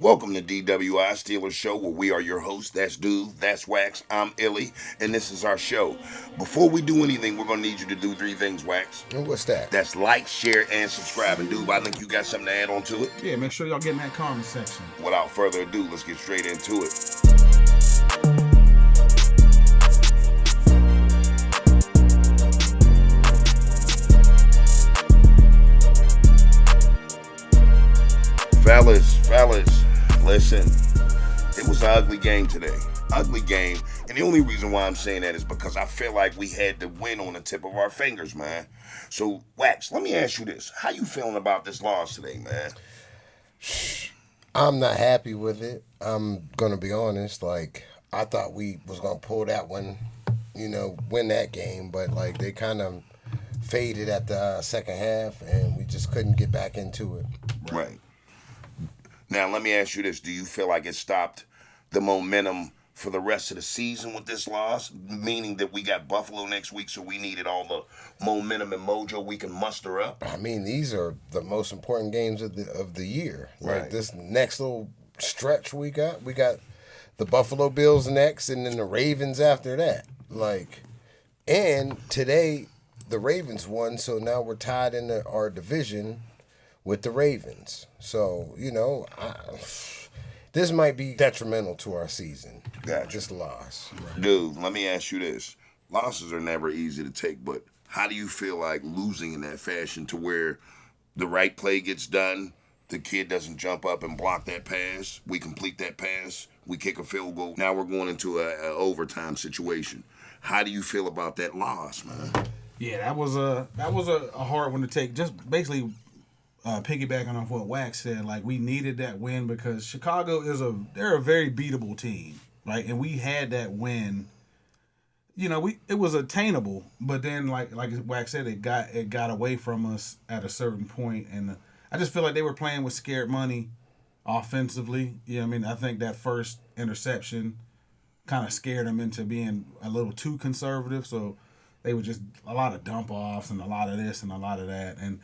Welcome to DWI Steelers Show, where we are your hosts. That's Dude, that's Wax, I'm Illy, and this is our show. Before we do anything, we're going to need you to do three things, Wax. And what's that? That's like, share, and subscribe. And Dude, I think you got something to add on to it. Yeah, make sure y'all get in that comment section. Without further ado, let's get straight into it. Fellas, listen, it was an ugly game today. Ugly game. And the only reason why I'm saying that is because I feel like we had the win on the tip of our fingers, man. So, Wax, let me ask you this. How you feeling about this loss today, man? I'm not happy with it. I'm going to be honest. I thought we was going to pull that one, win that game. But, they kind of faded at the second half, and we just couldn't get back into it. Right. Now, let me ask you this. Do you feel like it stopped the momentum for the rest of the season with this loss? Meaning that we got Buffalo next week, so we needed all the momentum and mojo we can muster up? I mean, these are the most important games of the year. Right. This next little stretch we got the Buffalo Bills next, and then the Ravens after that. And today the Ravens won, so now we're tied in our division with the Ravens. So, this might be detrimental to our season. Gotcha. This loss. Right. Dude, let me ask you this. Losses are never easy to take, but how do you feel like losing in that fashion to where the right play gets done, the kid doesn't jump up and block that pass, we complete that pass, we kick a field goal, now we're going into a overtime situation. How do you feel about that loss, man? Yeah, that was a hard one to take. Just basically piggybacking off what Wax said, we needed that win because Chicago they're a very beatable team, right? And we had that win. It was attainable, but then like Wax said, it got away from us at a certain point, and I just feel like they were playing with scared money offensively. I think that first interception kind of scared them into being a little too conservative, so they were just a lot of dump offs and a lot of this and a lot of that. And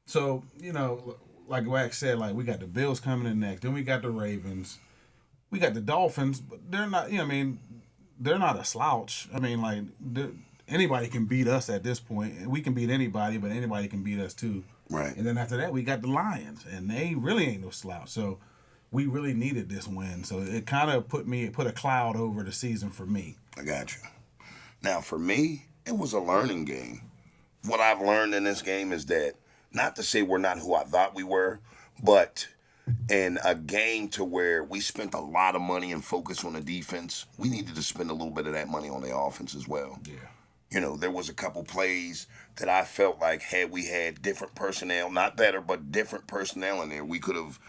so, like Wax said, we got the Bills coming in next. Then we got the Ravens. We got the Dolphins, but they're not, they're not a slouch. Anybody can beat us at this point. We can beat anybody, but anybody can beat us too. Right. And then after that, we got the Lions, and they really ain't no slouch. So we really needed this win. So it kind of put a cloud over the season for me. I got you. Now, for me, it was a learning game. What I've learned in this game is that, not to say we're not who I thought we were, but in a game to where we spent a lot of money and focus on the defense, we needed to spend a little bit of that money on the offense as well. Yeah. There was a couple plays that I felt like had we had different personnel, not better, but different personnel in there, we could have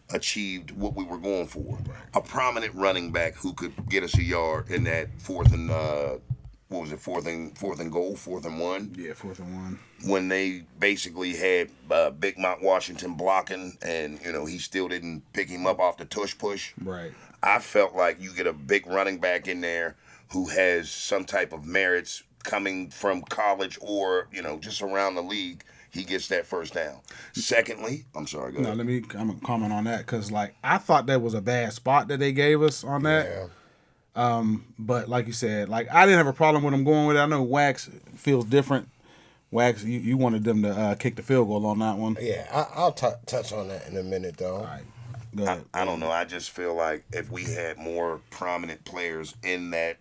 achieved what we were going for. Right. A prominent running back who could get us a yard in that fourth and fourth and goal, 4th and 1? Yeah, 4th and 1. When they basically had Big Mount Washington blocking, and he still didn't pick him up off the tush push. Right. I felt like you get a big running back in there who has some type of merits coming from college or just around the league. He gets that first down. Secondly, I'm sorry, go ahead. No, I'm gonna comment on that because I thought that was a bad spot that they gave us on that. Yeah. But like you said, I didn't have a problem with them going with it. I know Wax feels different. Wax, you wanted them to kick the field goal on that one. Yeah, I'll touch on that in a minute, though. All right. Go ahead. I don't know. I just feel like if we had more prominent players in that,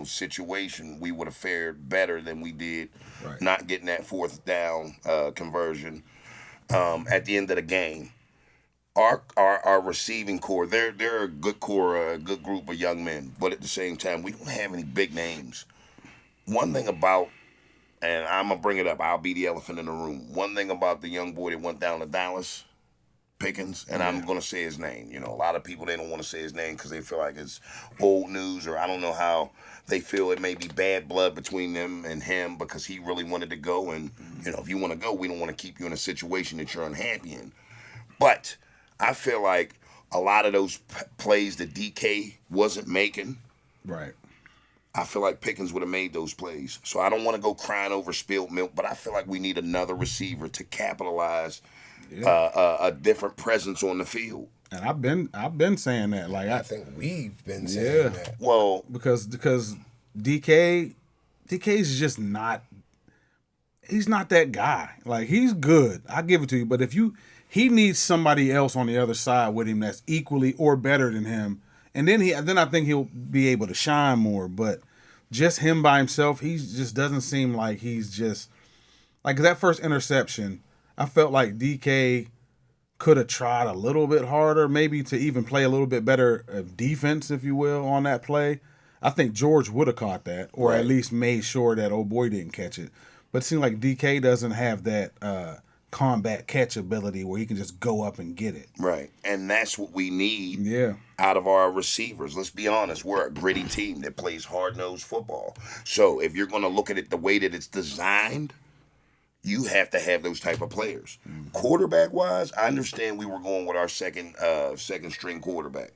situation, we would have fared better than we did. Right. Not getting that 4th down conversion at the end of the game. Our receiving core, they're a good core, a good group of young men, but at the same time, we don't have any big names. One thing about, and I'm going to bring it up, I'll be the elephant in the room. One thing about the young boy that went down to Dallas, Pickens, and I'm going to say his name. A lot of people, they don't want to say his name because they feel like it's old news, or I don't know how they feel it may be bad blood between them and him because he really wanted to go. And, if you want to go, we don't want to keep you in a situation that you're unhappy in. But I feel like a lot of those plays that DK wasn't making, Right. I feel like Pickens would have made those plays. So I don't want to go crying over spilled milk, but I feel like we need another receiver to capitalize a different presence on the field. And I've been saying that. Like I think we've been saying that. Well, because DK's just not. He's not that guy. Like, he's good. I give it to you. But he needs somebody else on the other side with him that's equally or better than him. And then I think he'll be able to shine more. But just him by himself, he just doesn't seem like he's just like that first interception. I felt like DK could have tried a little bit harder, maybe to even play a little bit better defense, if you will, on that play. I think George would have caught that, or at least made sure that old boy didn't catch it. But it seems like DK doesn't have that combat catch ability where he can just go up and get it. Right. And that's what we need Yeah. out of our receivers. Let's be honest. We're a gritty team that plays hard-nosed football. So if you're going to look at it the way that it's designed, you have to have those type of players. Quarterback-wise, I understand we were going with our second-string quarterback.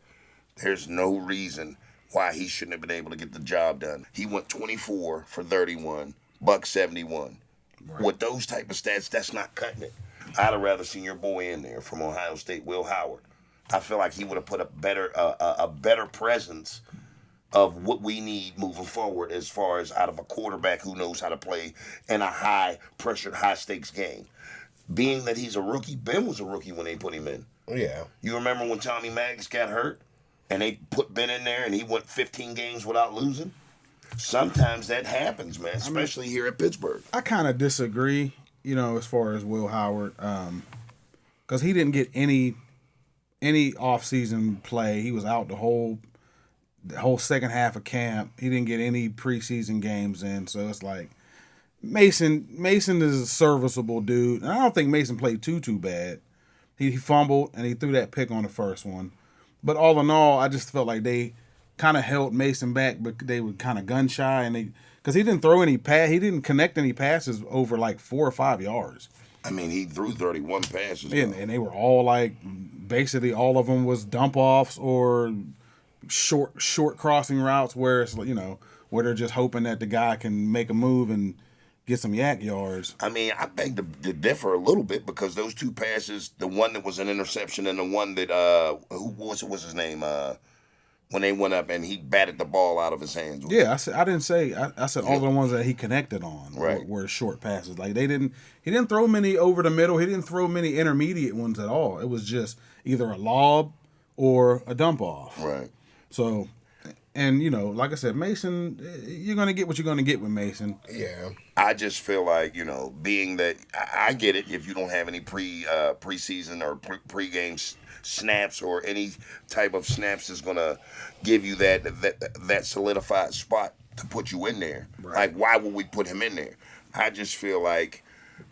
There's no reason why he shouldn't have been able to get the job done. He went 24 for 31. $171. Right. With those type of stats, that's not cutting it. I'd have rather seen your boy in there from Ohio State, Will Howard. I feel like he would have put a better presence of what we need moving forward as far as out of a quarterback who knows how to play in a high-pressured, high-stakes game. Being that he's a rookie, Ben was a rookie when they put him in. Yeah. You remember when Tommy Maddox got hurt and they put Ben in there and he went 15 games without losing? Sometimes that happens, man, especially here at Pittsburgh. I kind of disagree, as far as Will Howard, because he didn't get any off-season play. He was out the whole second half of camp. He didn't get any preseason games in, so it's like Mason is a serviceable dude. And I don't think Mason played too bad. He fumbled and he threw that pick on the first one, but all in all, I just felt like they kind of held Mason back, but they were kind of gun shy, and because he didn't throw any he didn't connect any passes over like 4 or 5 yards. I mean, he threw 31 passes. And they were all like, basically all of them was dump offs or short crossing routes where it's where they're just hoping that the guy can make a move and get some yak yards. I mean, I beg to differ a little bit because those two passes, the one that was an interception and the one that what's his name? When they went up and he batted the ball out of his hands. Yeah, I didn't say. I said all the ones that he connected on were short passes. Like he didn't throw many over the middle. He didn't throw many intermediate ones at all. It was just either a lob or a dump off. Right. So, and like I said, Mason, you're gonna get what you're gonna get with Mason. Yeah. I just feel like being that I get it if you don't have any preseason or pregame snaps or any type of snaps is gonna give you that solidified spot to put you in there. Right. Like, why would we put him in there? I just feel like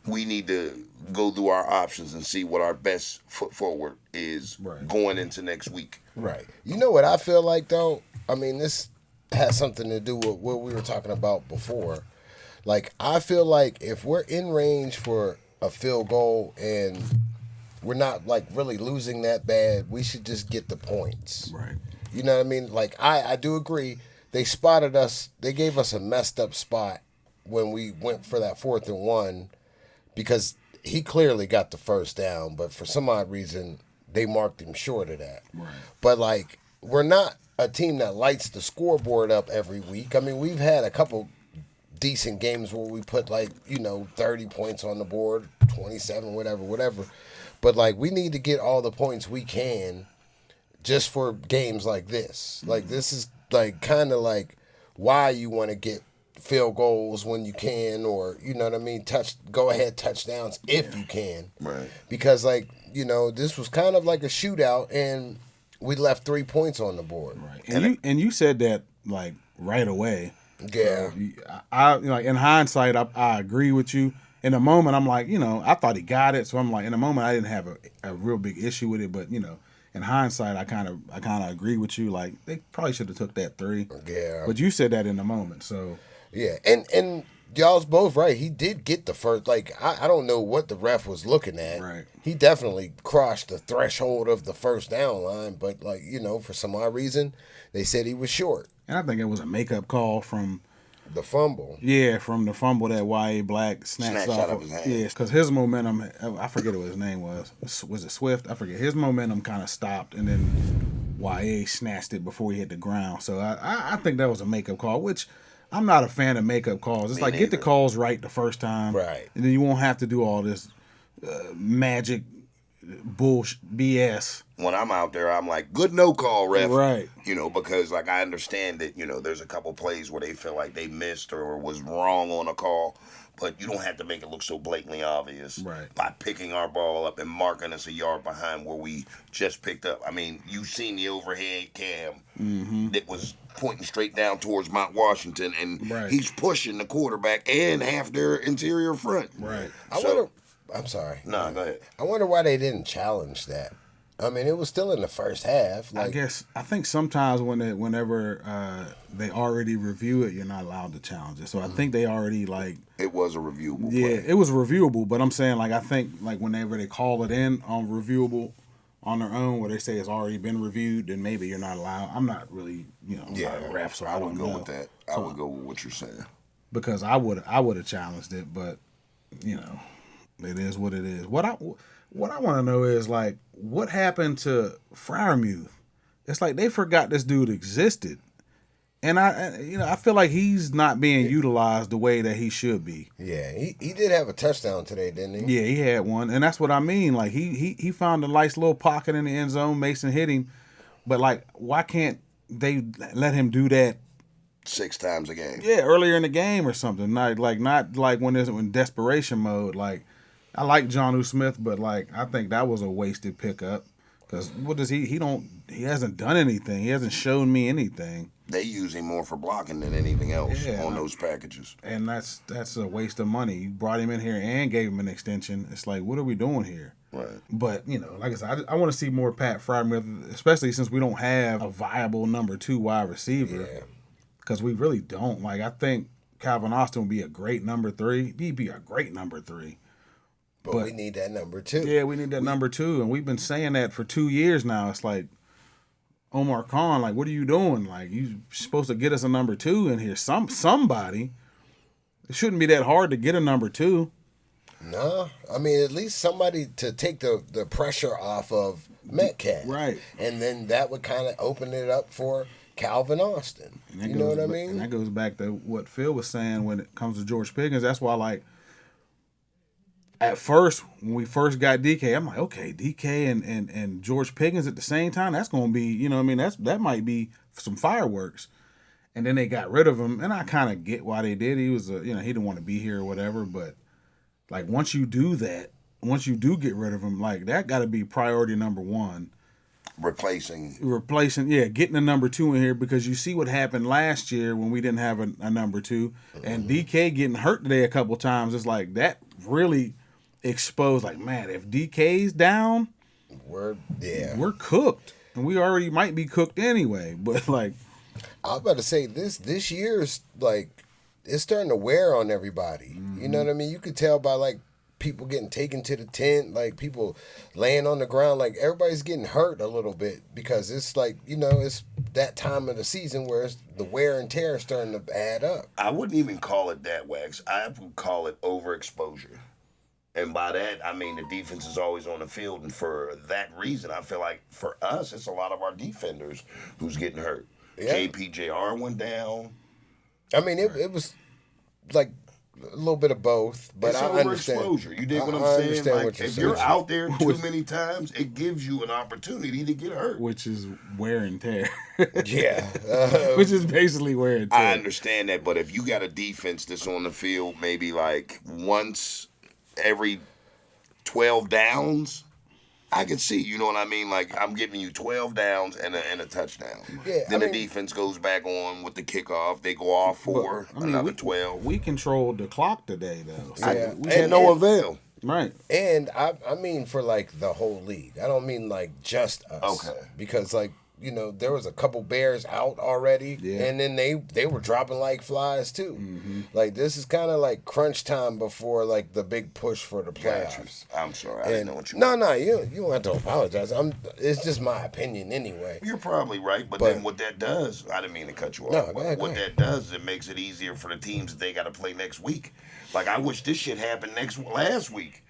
we need to go through our options and see what our best foot forward is going into next week. Right. You know what I feel like though? I mean, this has something to do with what we were talking about before. Like, I feel like if we're in range for a field goal and we're not like really losing that bad, we should just get the points. Right. You know what I mean? Like, I do agree. They spotted us. They gave us a messed up spot when we went for that 4th and 1 because he clearly got the first down, but for some odd reason they marked him short of that. Right. But like, we're not a team that lights the scoreboard up every week. I mean, we've had a couple decent games where we put 30 points on the board, 27, whatever. But like, we need to get all the points we can just for games like this. Like, this is like kind of like why you want to get field goals when you can, or you know what I mean, go ahead touchdowns if you can. Right. Because this was kind of like a shootout and we left 3 points on the board. Right. And you said that like right away. Yeah. I in hindsight, I agree with you. In the moment, I'm like, I thought he got it, so I'm like, in the moment, I didn't have a real big issue with it, but in hindsight, I kind of agree with you. Like, they probably should have took that 3. Yeah. But you said that in the moment, so yeah, and y'all's both right. He did get the first. Like, I don't know what the ref was looking at. Right. He definitely crossed the threshold of the first down line, but for some odd reason, they said he was short. And I think it was a makeup call from The fumble. Yeah, from the fumble that Y.A. Black snatched Snatched off out of his hand. Yeah, because his momentum, I forget what his name was. Was it Swift? I forget. His momentum kind of stopped, and then Y.A. snatched it before he hit the ground. So I think that was a makeup call, which I'm not a fan of makeup calls. It's Me like get the neither. calls right the first time. Right. And then you won't have to do all this magic bullshit BS. When I'm out there, I'm like, good no call, ref. Right. You know, because like I understand that, there's a couple plays where they feel like they missed or was wrong on a call, but you don't have to make it look so blatantly obvious Right. by picking our ball up and marking us a yard behind where we just picked up. I mean, you've seen the overhead cam that was pointing straight down towards Mount Washington, and Right. he's pushing the quarterback and half their interior front. Right. I'm sorry. No, go ahead. I wonder why they didn't challenge that. I mean, it was still in the first half. I think sometimes whenever they already review it, you're not allowed to challenge it. So I think they already It was a reviewable yeah, play. it was reviewable. But I'm saying I think whenever they call it in on reviewable on their own, where they say it's already been reviewed, then maybe you're not allowed. I'm not really I'm not a ref, so I would don't go know. with that. I would go with what you're saying. Because I would have challenged it, but it is what it is. What I want to know is what happened to Freiermuth? It's like they forgot this dude existed, and I feel like he's not being utilized the way that he should be. Yeah, he did have a touchdown today, didn't he? Yeah, he had one, and that's what I mean. Like he found a nice little pocket in the end zone. Mason hit him, but why can't they let him do that? 6 times a game. Yeah, earlier in the game or something. Not when there's in desperation mode. I like Jonnu Smith, but I think that was a wasted pickup. Because what does he hasn't done anything. He hasn't shown me anything. They use him more for blocking than anything else on those packages. And that's a waste of money. You brought him in here and gave him an extension. It's like, what are we doing here? Right. But, like I said, I want to see more Pat Freiermuth, especially since we don't have a viable number 2 wide receiver. Yeah. Because we really don't. I think Calvin Austin would be a great number 3. He'd be a great number 3. But we need that number 2. Yeah, we need that number 2. And we've been saying that for 2 years now. It's like, Omar Khan, what are you doing? You supposed to get us a number 2 in here. Somebody. It shouldn't be that hard to get a number 2. No. I mean, at least somebody to take the pressure off of Metcalf. Right. And then that would kind of open it up for Calvin Austin. You know what I mean? And that goes back to what Phil was saying when it comes to George Pickens. That's why, at first, when we first got DK, I'm like, okay, DK and George Pickens at the same time, that's going to be, that might be some fireworks. And then they got rid of him, and I kind of get why they did. He was, he didn't want to be here or whatever, but, once you do that, once you do get rid of him, that got to be priority number 1. Replacing, getting a number 2 in here, because you see what happened last year when we didn't have a number 2, and DK getting hurt today a couple times. It's that really exposed. Man, if DK's down, we're cooked, and we already might be cooked anyway. But I was about to say this year's it's starting to wear on everybody. Mm-hmm. You know what I mean? You could tell by people getting taken to the tent, people laying on the ground, everybody's getting hurt a little bit, because it's it's that time of the season where the wear and tear is starting to add up. I wouldn't even call it that, Wax. I would call it overexposure. And by that, I mean the defense is always on the field, and for that reason, I feel like for us, it's a lot of our defenders who's getting hurt. Yeah. JPJR went down. I mean, it was a little bit of both, but it's I understand. Overexposure. You dig what I'm saying? If you're out there too many times, it gives you an opportunity to get hurt. Which is wear and tear. Yeah. Which is basically wear and tear. I understand that, but if you got a defense that's on the field maybe once every 12 downs, I can see, you know what I mean? I'm giving you 12 downs and a touchdown. Yeah, then the defense goes back on with the kickoff. They go off for another 12. We controlled the clock today, though. So yeah. We had no avail. Right. And I mean for the whole league. I don't mean just us. Okay. Because there was a couple Bears out already, and then they were dropping like flies too. Like this is kind of like crunch time before like the big push for the playoffs. I'm sorry, I didn't know what you. No, you don't have to apologize. It's just my opinion anyway. You're probably right, but then what that does, I didn't mean to cut you off. No, go ahead. That does, it makes it easier for the teams that they got to play next week. Like I wish this shit happened last week.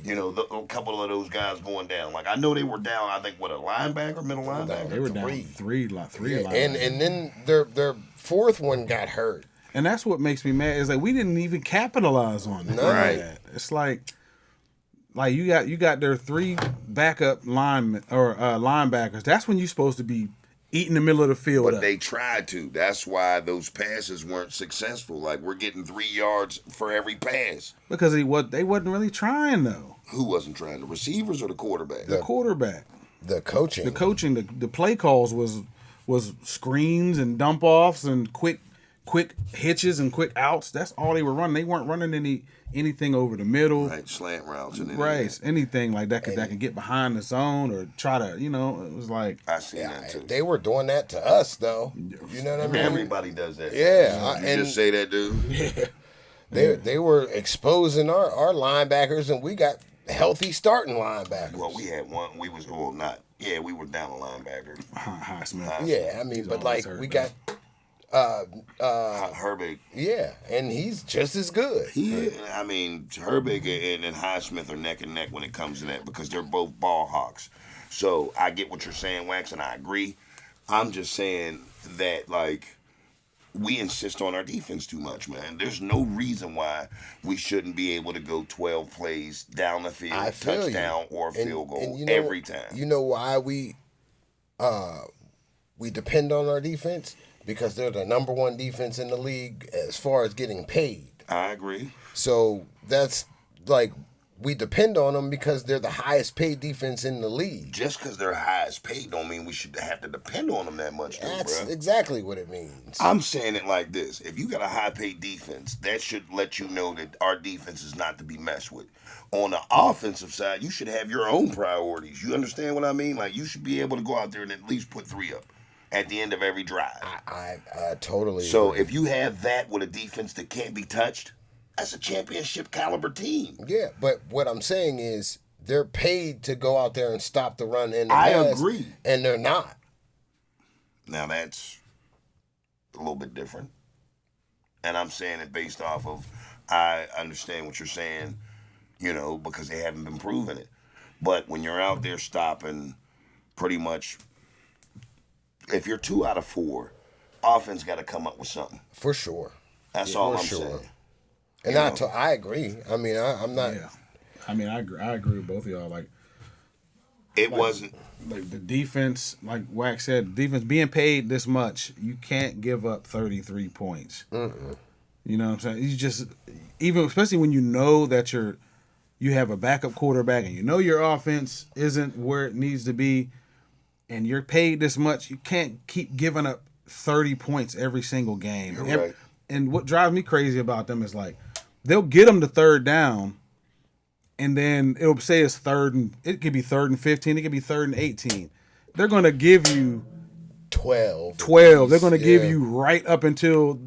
A couple of those guys going down. Like I know they were down. I think a linebacker, middle linebacker. They were down three linebackers. And then their fourth one got hurt. And that's what makes me mad is like we didn't even capitalize on that. Right. It's like you got their 3 backup linemen or linebackers. That's when you're supposed to be eating the middle of the field. But they tried to. That's why those passes weren't successful. Like we're getting 3 yards for every pass. Because they wasn't really trying though. Who wasn't trying? The receivers or the quarterback? The quarterback. The coaching. The play calls was screens and dump offs and quick hitches and quick outs. That's all they were running. They weren't running anything over the middle. Right, slant routes and anything. Right, anything like that that can get behind the zone or try to, it was like I see that too. They were doing that to us though. You know what I mean? Everybody does that. Yeah, you just say that, dude. Yeah. They were exposing our linebackers, and we got healthy starting linebackers. Well, we had one. We was not. Yeah, we were down a linebacker. Highsmith. Yeah, I mean, but like we got. Herbig. Yeah, and he's just as good. I mean, Herbig and Highsmith are neck and neck when it comes to that because they're both ball hawks. So I get what you're saying, Wax, and I agree. I'm just saying that, like, we insist on our defense too much, man. There's no reason why we shouldn't be able to go 12 plays down the field, touchdown or field goal every time. You know why we depend on our defense? Because they're the number 1 defense in the league as far as getting paid. I agree. So that's like we depend on them because they're the highest paid defense in the league. Just because they're highest paid don't mean we should have to depend on them that much, though, That's bro. exactly what it means. I'm saying it like this. If you got a high paid defense, that should let you know that our defense is not to be messed with. On the offensive side, you should have your own priorities. You understand what I mean? Like, you should be able to go out there and at least put 3 up at the end of every drive. I totally So agree. if you have that with a defense that can't be touched, that's a championship caliber team. Yeah, but what I'm saying is they're paid to go out there and stop the run and the I pass, agree. and they're not. Now that's a little bit different. And I'm saying it based off of I understand what you're saying, because they haven't been proving it. But when you're out there stopping pretty much, if you're 2 out of 4, offense got to come up with something. For sure. That's all I'm saying. And I agree. I mean, I'm not. Yeah. I mean, I agree with both of y'all. Like, it wasn't. Like the defense, like Wax said, defense being paid this much, you can't give up 33 points. You know what I'm saying? You just, even especially when you know that you have a backup quarterback and your offense isn't where it needs to be, and you're paid this much, you can't keep giving up 30 points every single game. You're right. And what drives me crazy about them is like they'll get them to 3rd down, and then it'll say it's 3rd and it could be 3rd and 15, it could be 3rd and 18. They're gonna give you 12. They're gonna give you right up to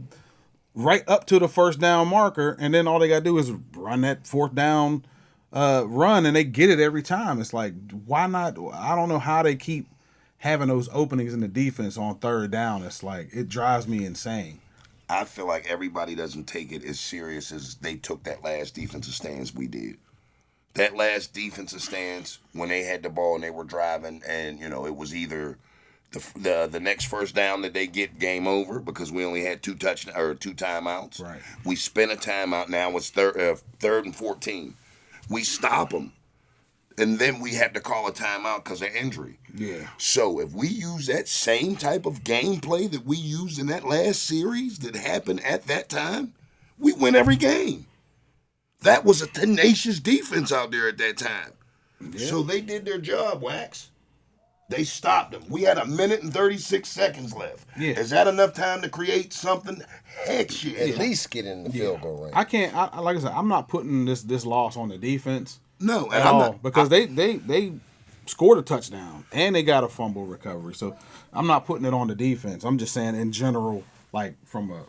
the 1st down marker, and then all they gotta do is run that 4th down run, and they get it every time. It's like, why not? I don't know how they keep having those openings in the defense on 3rd down. It's like, it drives me insane. I feel like everybody doesn't take it as serious as they took that last defensive stance we did. That last defensive stance, when they had the ball and they were driving, and it was either the next 1st down that they get, game over, because we only had 2 timeouts. Right. We spent a timeout. Now it's 3rd and 14. We stop them, and then we have to call a timeout because of injury. Yeah. So if we use that same type of gameplay that we used in that last series that happened at that time, we win every game. That was a tenacious defense out there at that time. Yeah. So they did their job, Wax. They stopped them. We had 1 minute and 36 seconds left. Yeah. Is that enough time to create something? Heck yeah. At least get in the field goal range. I can't. Like I said, I'm not putting this loss on the defense. No, at all, because they scored a touchdown, and they got a fumble recovery. So I'm not putting it on the defense. I'm just saying in general, like from a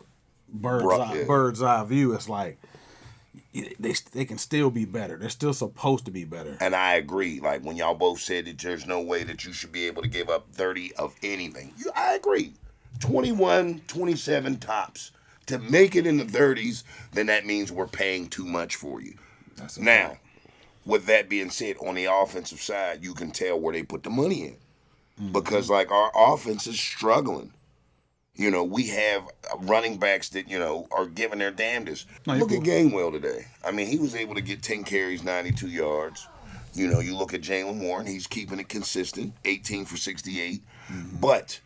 bird's eye view, it's like they can still be better. They're still supposed to be better. And I agree. Like when y'all both said that there's no way that you should be able to give up 30 of anything. I agree. 21, 27 tops. To make it in the 30s, then that means we're paying too much for you. Now, with that being said, on the offensive side, you can tell where they put the money in. Because, like, our offense is struggling. You know, we have running backs that, you know, are giving their damnedest. Look at Gainwell today. I mean, he was able to get 10 carries, 92 yards. You know, you look at Jalen Warren, he's keeping it consistent, 18 for 68. But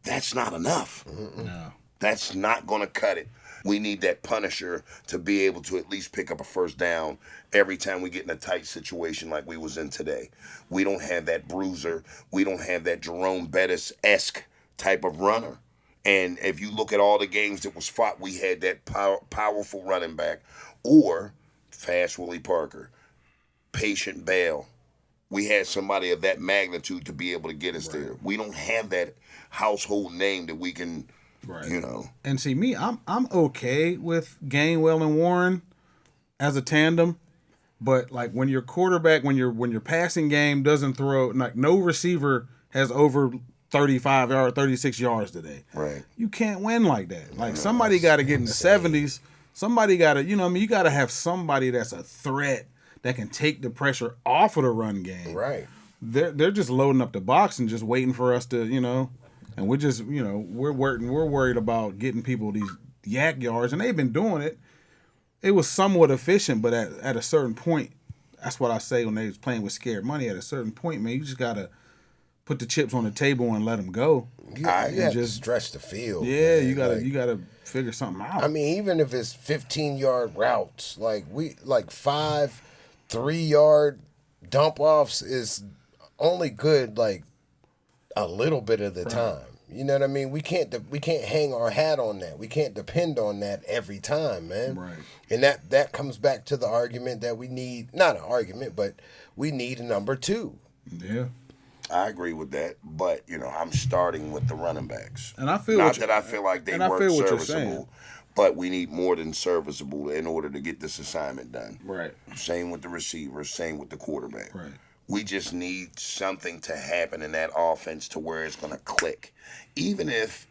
that's not enough. No. That's not going to cut it. We need that Punisher to be able to at least pick up a first down every time we get in a tight situation like we was in today. We don't have that bruiser. We don't have that Jerome Bettis-esque type of runner. And if you look at all the games that was fought, we had that powerful running back or fast Willie Parker, patient Bell. We had somebody of that magnitude to be able to get us there. We don't have that household name that we can... Right. You know. And see me, I'm okay with Gainwell and Warren as a tandem, but like when your quarterback, when your passing game doesn't throw, like no receiver has over 35 yards, 36 yards today. Right. You can't win like that. Like somebody got to get in the 70s. Somebody got to, you know what I mean, you got to have somebody that's a threat that can take the pressure off of the run game. Right. They're just loading up the box and just waiting for us to, you know. And we're just, you know, we're worried about getting people these yak yards, and they've been doing it. It was somewhat efficient, but at a certain point, that's what I say when they was playing with scared money. At a certain point, man, you just gotta put the chips on the table and let them go. You have to stretch the field. Yeah, man. you gotta figure something out. I mean, even if it's 15-yard like 5 3-yard dump offs is only good like a little bit of the time. You know what I mean? We can't hang our hat on that. We can't depend on that every time, man. Right. And that comes back to the argument that we need, not an argument, but we need a number 2. Yeah. I agree with that, but you know, I'm starting with the running backs. And I feel not that I feel like they weren't serviceable, saying. but we need more than serviceable in order to get this assignment done. Right. Same with the receivers, same with the quarterback. Right. We just need something to happen in that offense to where it's going to click. Even if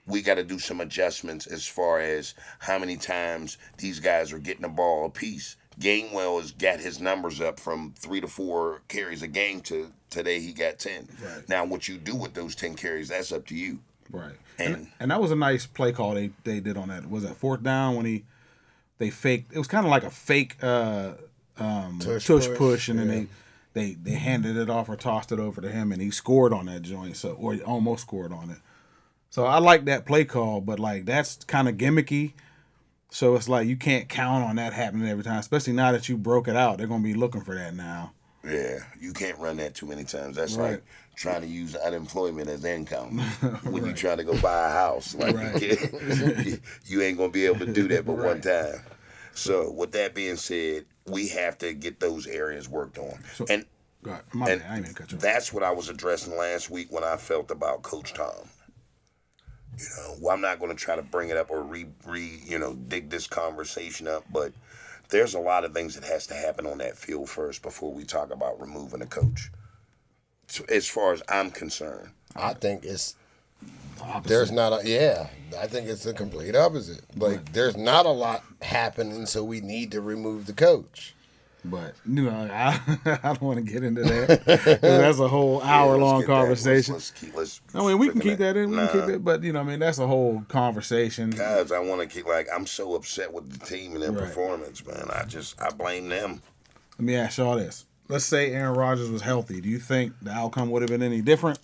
we got to do some adjustments as far as how many times these guys are getting the ball apiece. Gainwell has got his numbers up from 3 to 4 carries a game to today he got 10. Right. Now, what you do with those 10 carries, that's up to you. Right. And that was a nice play call they did on that. Was that 4th down when they faked? It was kind of like a fake tush push, and then they handed it off or tossed it over to him, and he scored on that joint. So, or he almost scored on it. So I like that play call, but like that's kind of gimmicky. So it's like you can't count on that happening every time, especially now that you broke it out. They're gonna be looking for that now. Yeah, you can't run that too many times. That's like trying to use unemployment as income when you're trying to go buy a house. Like you ain't gonna be able to do that but one time. So with that being said, we have to get those areas worked on. So, I ain't even cut you off. That's what I was addressing last week when I felt about Coach Tom. You know, well, I'm not going to try to bring it up or dig this conversation up, but there's a lot of things that has to happen on that field first before we talk about removing a coach. So, as far as I'm concerned, I think it's Opposite. there's not I think it's the complete opposite. Like there's not a lot happening, so we need to remove the coach. But you know, I don't want to get into that. 'Cause that's a whole hour-long conversation. I mean, we can keep that in. We can keep it, but you know, I mean, that's a whole conversation. Guys, I want to keep I'm so upset with the team and their performance, man. I blame them. Let me ask y'all this: let's say Aaron Rodgers was healthy. Do you think the outcome would have been any different?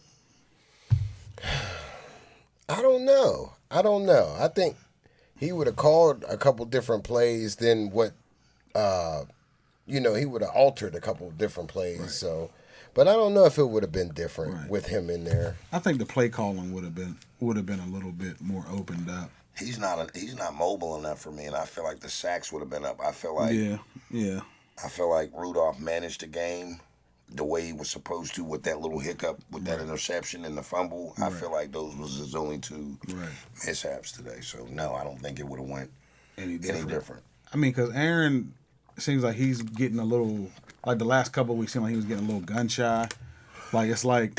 I don't know. I think he would have called a couple different plays than what. He would have altered a couple of different plays. Right. So, but I don't know if it would have been different with him in there. I think the play calling would have been a little bit more opened up. He's not mobile enough for me, and I feel like the sacks would have been up. I feel like yeah. I feel like Rudolph managed the game the way he was supposed to with that little hiccup, with that interception and the fumble. I feel like those was his only two mishaps today. So, no, I don't think it would have went any different. I mean, because Aaron seems like he's getting a little, like the last couple of weeks seemed like he was getting a little gun shy. Like, it's like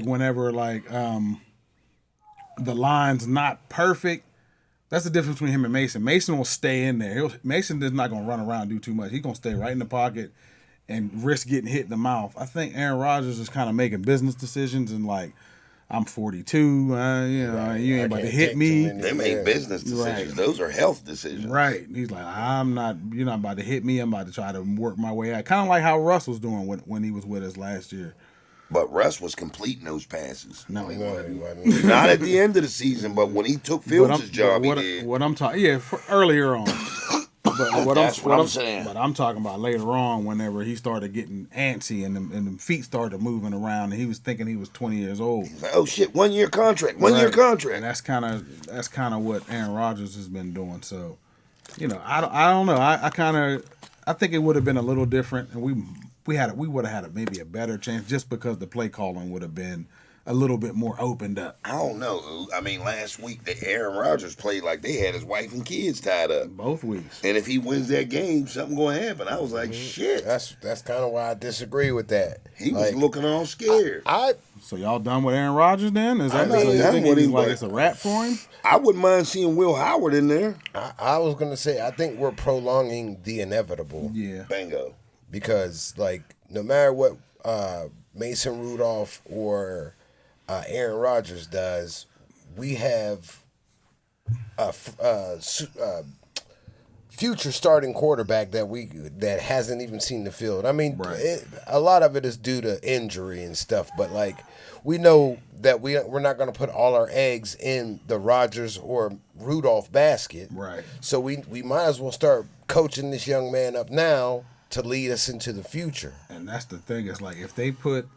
whenever, like, the line's not perfect. That's the difference between him and Mason. Mason will stay in there. Mason is not going to run around and do too much. He's going to stay right in the pocket and risk getting hit in the mouth. I think Aaron Rodgers is kind of making business decisions and like, I'm 42. You ain't about to hit me. They make business decisions. Right. Those are health decisions. Right. He's like, you're not about to hit me. I'm about to try to work my way out. Kind of like how Russ was doing when he was with us last year. But Russ was completing those passes. No, he wasn't. Not at the end of the season, but when he took Fields' job, he did. What I'm talking, earlier on. But That's what I'm saying. But I'm talking about later on, whenever he started getting antsy and the feet started moving around, and he was thinking he was 20 years old. He's like, oh shit, 1 year contract, 1 year contract. And that's kind of what Aaron Rodgers has been doing. So, I don't know. I think it would have been a little different, and we would have had maybe a better chance just because the play calling would have been a little bit more opened up. I don't know. I mean, last week the Aaron Rodgers played like they had his wife and kids tied up. Both weeks. And if he wins that game, something going to happen. I was like, shit. That's kind of why I disagree with that. He was looking all scared. So y'all done with Aaron Rodgers then? Is that so you think he's like it's a wrap for him? I wouldn't mind seeing Will Howard in there. I was going to say, I think we're prolonging the inevitable. Yeah. Bingo. Because, like, no matter what Mason Rudolph or Aaron Rodgers does, we have a future starting quarterback that hasn't even seen the field. I mean, a lot of it is due to injury and stuff, but like we know that we're not going to put all our eggs in the Rodgers or Rudolph basket. Right. So we might as well start coaching this young man up now to lead us into the future. And that's the thing. It's like if they put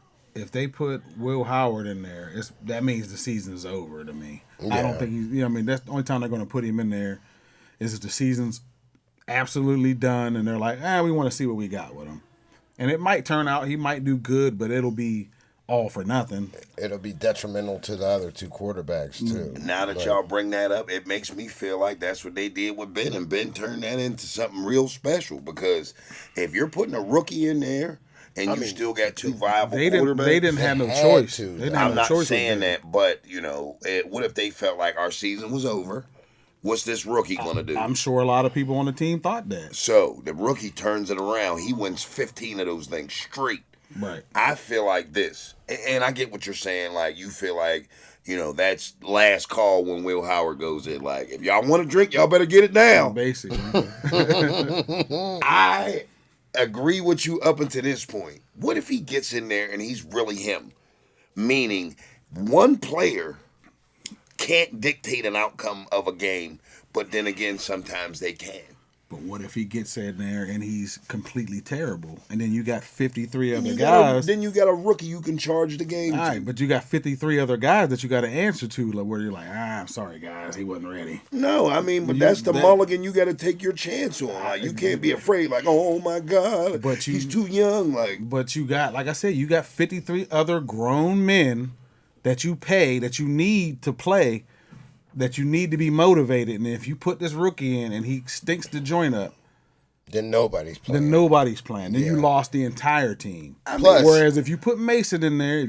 Will Howard in there, that means the season's over to me. Yeah. I don't think he's. That's the only time they're going to put him in there is if the season's absolutely done, and they're like, we want to see what we got with him. And it might turn out he might do good, but it'll be all for nothing. It'll be detrimental to the other two quarterbacks too. Now that y'all bring that up, it makes me feel like that's what they did with Ben, and Ben turned that into something real special. Because if you're putting a rookie in there and you still got two viable quarterbacks, they didn't have no choice. I'm not saying that, but what if they felt like our season was over? What's this rookie going to do? I'm sure a lot of people on the team thought that. So the rookie turns it around. He wins 15 of those things straight. Right. I feel like this, and I get what you're saying. Like, you feel like, that's last call when Will Howard goes in. Like, if y'all want to drink, y'all better get it down. Basically. I agree with you up until this point. What if he gets in there and he's really him? Meaning, one player can't dictate an outcome of a game, but then again, sometimes they can. But what if he gets in there and he's completely terrible, and then you got 53 other guys? Then you got a rookie you can charge the game to. All right, but you got 53 other guys that you got to answer to, where you're like, I'm sorry, guys, he wasn't ready. No, but that's the mulligan you got to take your chance on. Like, you can't be afraid, like, oh my God, he's too young. But you got, like I said, you got 53 other grown men that you pay, that you need to play, that you need to be motivated. And if you put this rookie in and he stinks the joint up, then nobody's playing. Then you lost the entire team. Whereas if you put Mason in there,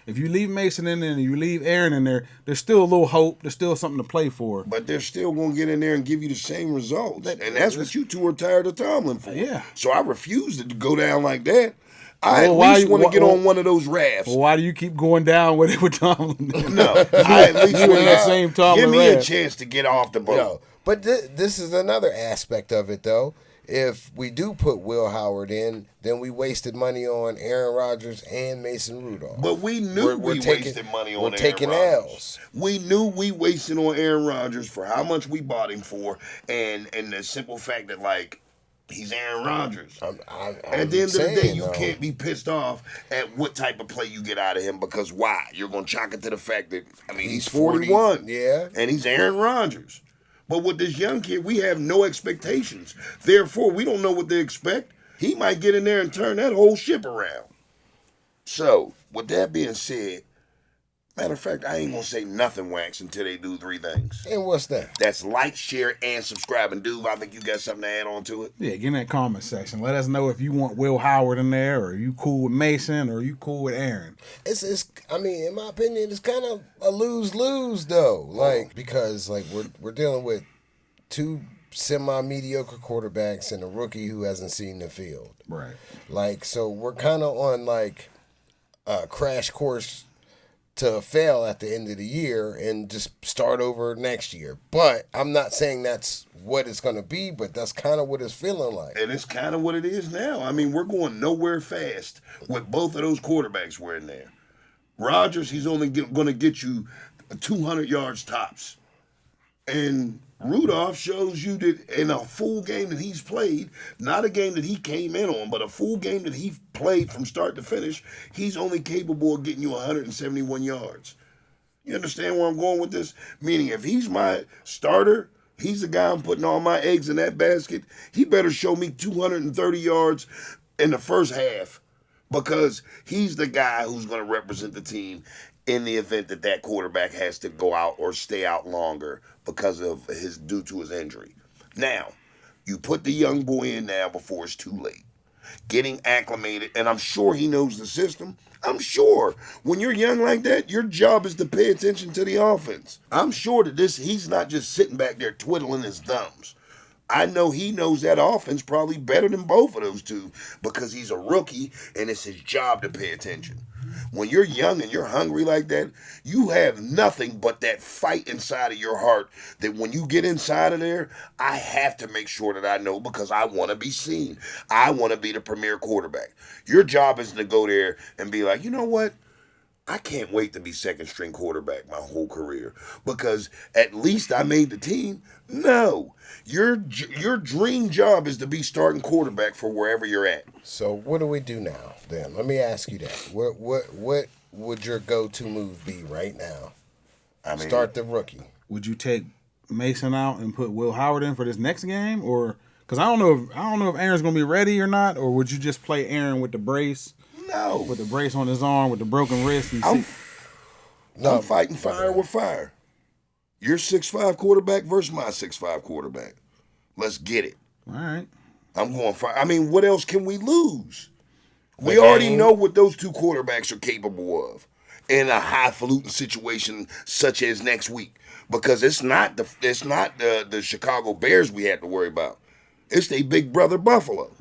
if you leave Mason in there and you leave Aaron in there, there's still a little hope. There's still something to play for. But they're still going to get in there and give you the same results. And that's what you two are tired of Tomlin for. Yeah. So I refuse to go down like that. I at least want to get on one of those rafts. Well, why do you keep going down with it with Tomlin? No, I at least want that same Tomlin. Give me a chance to get off the boat. But this is another aspect of it, though. If we do put Will Howard in, then we wasted money on Aaron Rodgers and Mason Rudolph. But we knew we wasted money on Aaron Rodgers. We're taking L's. We knew we wasted on Aaron Rodgers for how much we bought him for, and the simple fact that, like, he's Aaron Rodgers. At the end of the day, you can't be pissed off at what type of play you get out of him, because why? You're going to chalk it to the fact that, he's 41. Yeah. And he's Aaron Rodgers. But with this young kid, we have no expectations. Therefore, we don't know what to expect. He might get in there and turn that whole ship around. So, with that being said, matter of fact, I ain't gonna say nothing, Wax, until they do 3 things. And what's that? That's like, share, and subscribe. And dude, I think you got something to add on to it. Yeah, get in that comment section. Let us know if you want Will Howard in there, or you cool with Mason, or you cool with Aaron. It's I mean, in my opinion, it's kind of a lose-lose though. Like, because like we're dealing with 2 semi-mediocre quarterbacks and a rookie who hasn't seen the field. Right. Like, so we're kind of on like a crash course to fail at the end of the year and just start over next year. But I'm not saying that's what it's going to be, but that's kind of what it's feeling like. And it's kind of what it is now. I mean, we're going nowhere fast with both of those quarterbacks we're in there. Rodgers, he's only going to get you 200 yards tops. And Rudolph shows you that in a full game that he's played, not a game that he came in on, but a full game that he played from start to finish, he's only capable of getting you 171 yards. You understand where I'm going with this? Meaning, if he's my starter, he's the guy I'm putting all my eggs in that basket, he better show me 230 yards in the first half, because he's the guy who's going to represent the team in the event that that quarterback has to go out or stay out longer because of due to his injury. Now, you put the young boy in now before it's too late. Getting acclimated, and I'm sure he knows the system. I'm sure when you're young like that, your job is to pay attention to the offense. I'm sure that he's not just sitting back there twiddling his thumbs. I know he knows that offense probably better than both of those two because he's a rookie and it's his job to pay attention. When you're young and you're hungry like that, you have nothing but that fight inside of your heart that when you get inside of there, I have to make sure that I know because I want to be seen. I want to be the premier quarterback. Your job is to go there and be like, you know what? I can't wait to be second string quarterback my whole career because at least I made the team. No, your dream job is to be starting quarterback for wherever you're at. So what do we do now then? Let me ask you that. What would your go-to move be right now? I mean, start the rookie. Would you take Mason out and put Will Howard in for this next game, or because I don't know if Aaron's gonna be ready or not, or would you just play Aaron with the brace? No. With the brace on his arm, with the broken wrist. I'm fighting fire with fire. Your 6'5" quarterback versus my 6'5" quarterback. Let's get it. All right. I'm going fire. I mean, what else can we lose? We already know what those 2 quarterbacks are capable of in a highfalutin situation such as next week. Because it's not the Chicago Bears we have to worry about. It's their big brother Buffalo.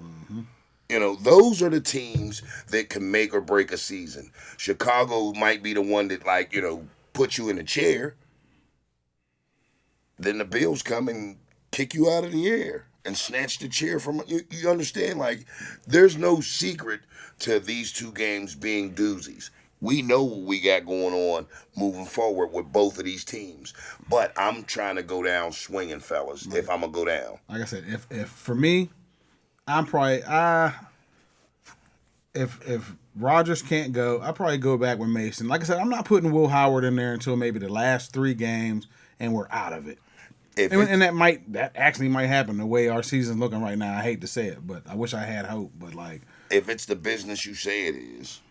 You know, those are the teams that can make or break a season. Chicago might be the one that, like, you know, put you in a chair. Then the Bills come and kick you out of the air and snatch the chair from you. You understand? Like, there's no secret to these 2 games being doozies. We know what we got going on moving forward with both of these teams. But I'm trying to go down swinging, fellas, if I'm going to go down. Like I said, if for me, I'm probably if Rodgers can't go, I'll probably go back with Mason. Like I said, I'm not putting Will Howard in there until maybe the last 3 games and we're out of it. And that actually might happen the way our season's looking right now. I hate to say it, but I wish I had hope. But like, if it's the business you say it is,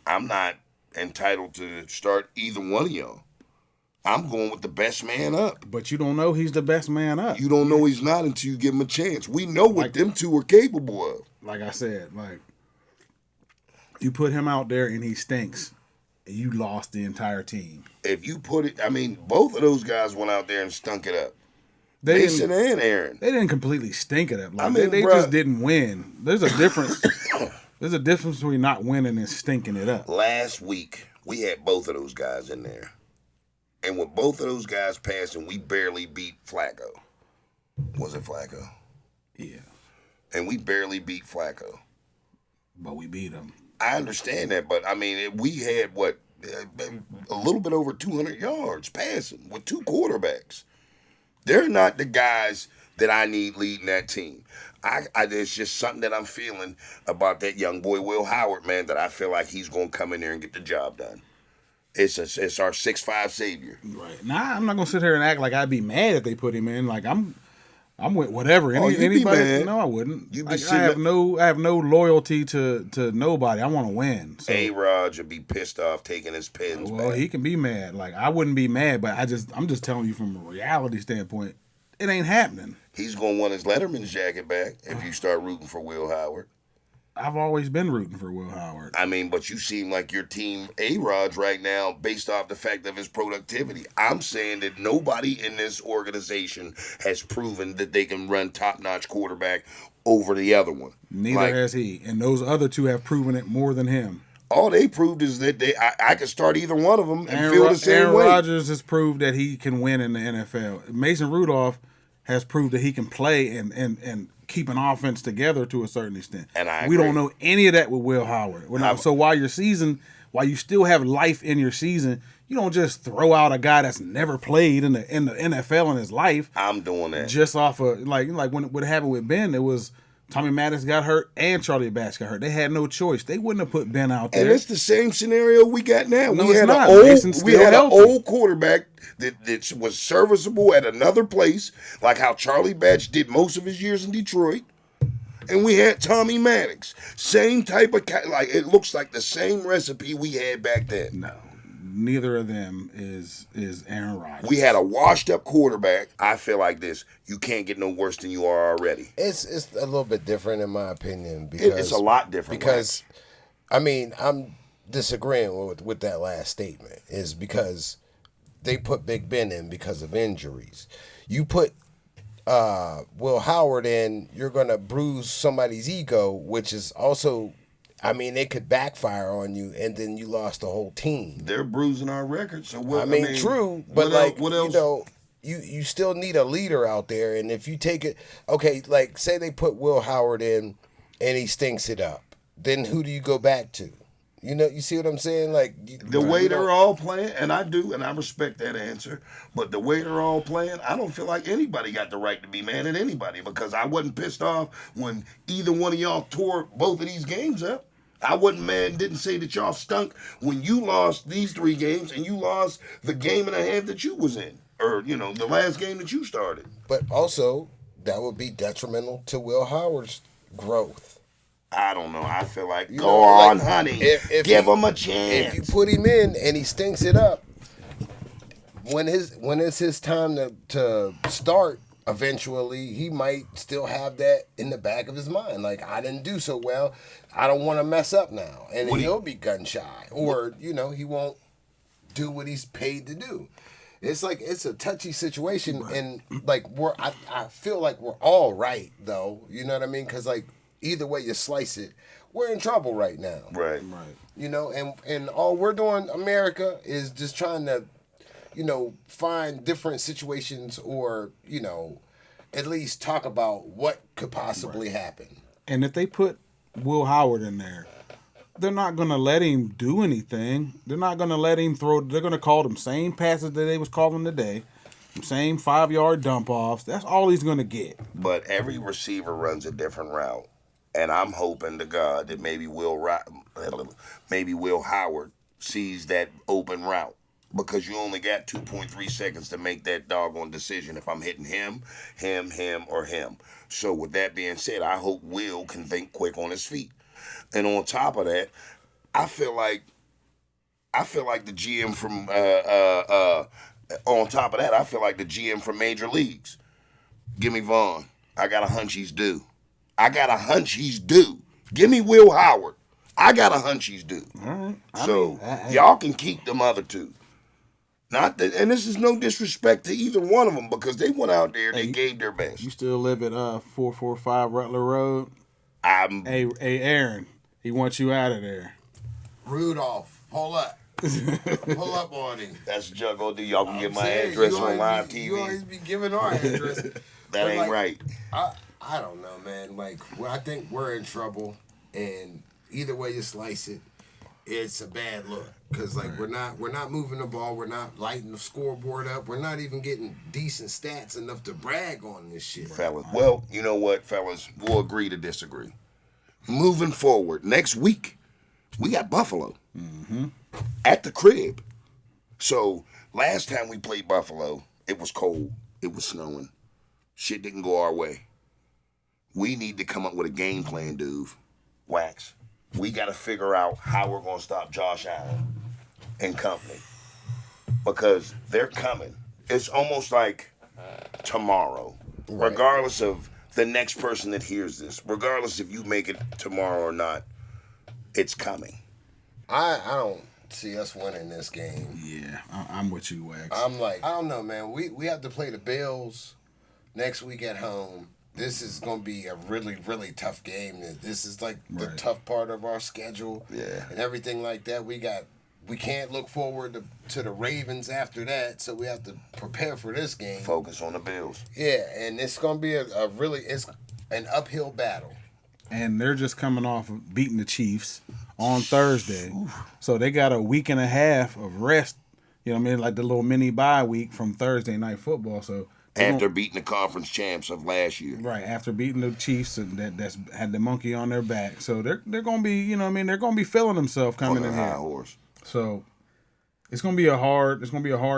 I'm not entitled to start either one of y'all. I'm going with the best man up. But you don't know he's the best man up. You don't know he's not until you give him a chance. We know what them 2 are capable of. Like I said, like, you put him out there and he stinks, and you lost the entire team. If you put it, I mean, both of those guys went out there and stunk it up. Mason and Aaron. They didn't completely stink it up. Like, I mean, they just didn't win. There's a difference. There's a difference between not winning and stinking it up. Last week, we had both of those guys in there. And with both of those guys passing, we barely beat Flacco. Was it Flacco? Yeah. And we barely beat Flacco. But we beat him. I understand that, but, I mean, we had, a little bit over 200 yards passing with 2 quarterbacks. They're not the guys that I need leading that team. There's just something that I'm feeling about that young boy, Will Howard, man, that I feel like he's going to come in there and get the job done. It's our 6'5" savior. Right. Now, I'm not going to sit here and act like I'd be mad if they put him in. Like, I'm with whatever. Oh, you'd be Anybody? mad. No, I wouldn't. You'd be Like, sitting I have no loyalty to nobody. I want to win. So. A-Rod would be pissed off taking his pins Well, back. he can be mad. Like, I wouldn't be mad, but I'm just telling you from a reality standpoint, it ain't happening. He's going to want his Letterman's jacket back if you start rooting for Will Howard. I've always been rooting for Will Howard. I mean, but you seem like your team A-Rod's right now based off the fact of his productivity. I'm saying that nobody in this organization has proven that they can run top-notch quarterback over the other one. Neither has he. And those other two have proven it more than him. All they proved is that I could start either one of them and feel the same Aaron way. Rodgers has proved that he can win in the NFL. Mason Rudolph has proved that he can play and keep an offense together to a certain extent. And I we agree. don't know any of that with Will Howard. So while you still have life in your season, you don't just throw out a guy that's never played in the NFL in his life. I'm doing that. Just off of like when what happened with Ben, it was Tommy Maddox got hurt and Charlie Batch got hurt. They had no choice. They wouldn't have put Ben out there. And it's the same scenario we got now. No, we it's had not. an Mason's we still had healthy. an old quarterback that was serviceable at another place, like how Charlie Batch did most of his years in Detroit. And we had Tommy Maddox. Same type of like it looks like the same recipe we had back then. No, neither of them is Aaron Rodgers. We had a washed up quarterback. I feel like this. You can't get no worse than you are already. It's a little bit different in my opinion because It's a lot different. because I mean I'm disagreeing with that last statement is because they put Big Ben in because of injuries. You put Will Howard in, you're gonna bruise somebody's ego, which is also, I mean, it could backfire on you, and then you lost the whole team. They're bruising our record. So what? I mean, true, but what else? you know, you still need a leader out there, and if you take it, okay, like say they put Will Howard in, and he stinks it up, then who do you go back to? You know, you see what I'm saying? Like The way they're all playing, and I do, and I respect that answer, but the way they're all playing, I don't feel like anybody got the right to be mad at anybody because I wasn't pissed off when either one of y'all tore both of these games up. I wasn't mad and didn't say that y'all stunk when you lost these 3 games and you lost the game and a half that you was in, or, you know, the last game that you started. But also, that would be detrimental to Will Howard's growth. I don't know. I feel like, You go know, on, like, honey. if Give he- him a chance. If you put him in and he stinks it up, when it's his time to start, eventually he might still have that in the back of his mind. Like, I didn't do so well. I don't want to mess up now. And he'll be gun shy. Or, you know, he won't do what he's paid to do. It's like it's a touchy situation, and like I feel like we're all right though. You know what I mean? Because like either way you slice it, we're in trouble right now. Right. You know, and all we're doing, America, is just trying to, you know, find different situations or, you know, at least talk about what could possibly happen. And if they put Will Howard in there, they're not going to let him do anything. They're not going to let him throw. They're going to call them same passes that they was calling today, same 5-yard dump offs. That's all he's going to get. But every receiver runs a different route. And I'm hoping to God that maybe Will Howard sees that open route. Because you only got 2.3 seconds to make that doggone decision if I'm hitting him, or him. So with that being said, I hope Will can think quick on his feet. And on top of that, I feel like the GM from on top of that, I feel like the GM from Major Leagues. Give me Vaughn. I got a hunch he's due. Give me Will Howard. I got a hunch he's due. All right. Y'all can keep them other 2. Not that, and this is no disrespect to either one of them because they went out there, they gave their best. You still live at 445 Rutler Road? Hey, Aaron, he wants you out of there. Rudolph, pull up. Pull up on him. That's Juggo. Do y'all can get my address on live TV? You always be giving our address. That ain't right. I don't know, man. Like, well, I think we're in trouble, and either way you slice it, it's a bad look. Cause like we're not moving the ball, we're not lighting the scoreboard up, we're not even getting decent stats enough to brag on this shit. Fellas, well, you know what, fellas, we'll agree to disagree. Moving forward, next week we got Buffalo at the crib. So last time we played Buffalo, it was cold, it was snowing. Shit didn't go our way. We need to come up with a game plan, dude. Wax. We got to figure out how we're going to stop Josh Allen and company. Because they're coming. It's almost like tomorrow. Right. Regardless of the next person that hears this, regardless if you make it tomorrow or not, it's coming. I don't see us winning this game. Yeah, I'm with you, Wax. I'm like, I don't know, man. We have to play the Bills next week at home. This is going to be a really, really tough game. This is like the tough part of our schedule and everything like that. We can't look forward to the Ravens after that, so we have to prepare for this game. Focus on the Bills. Yeah, and it's going to be it's an uphill battle. And they're just coming off of beating the Chiefs on Thursday. So they got a week and a half of rest, you know what I mean, like the little mini bye week from Thursday night football. So after beating the conference champs of last year. Right, after beating the Chiefs and that's had the monkey on their back. So they're going to be, you know what I mean, they're going to be feeling themselves coming in here. Horse. So it's gonna be a hard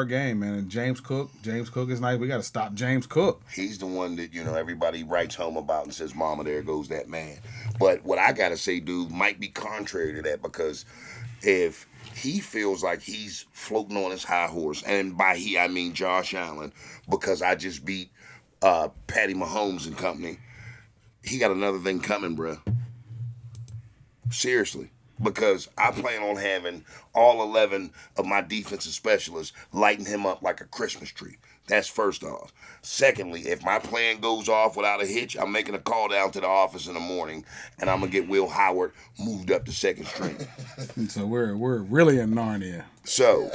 game, man. And James Cook is nice. We got to stop James Cook. He's the one that everybody writes home about and says, "Mama, there goes that man." But what I gotta say, dude, might be contrary to that, because if he feels like he's floating on his high horse, and by he I mean Josh Allen, because I just beat Patty Mahomes and company, he got another thing coming, bruh. Seriously. Because I plan on having all 11 of my defensive specialists lighting him up like a Christmas tree. That's first off. Secondly, if my plan goes off without a hitch, I'm making a call down to the office in the morning, and I'm going to get Will Howard moved up to second string. So we're really in Narnia. So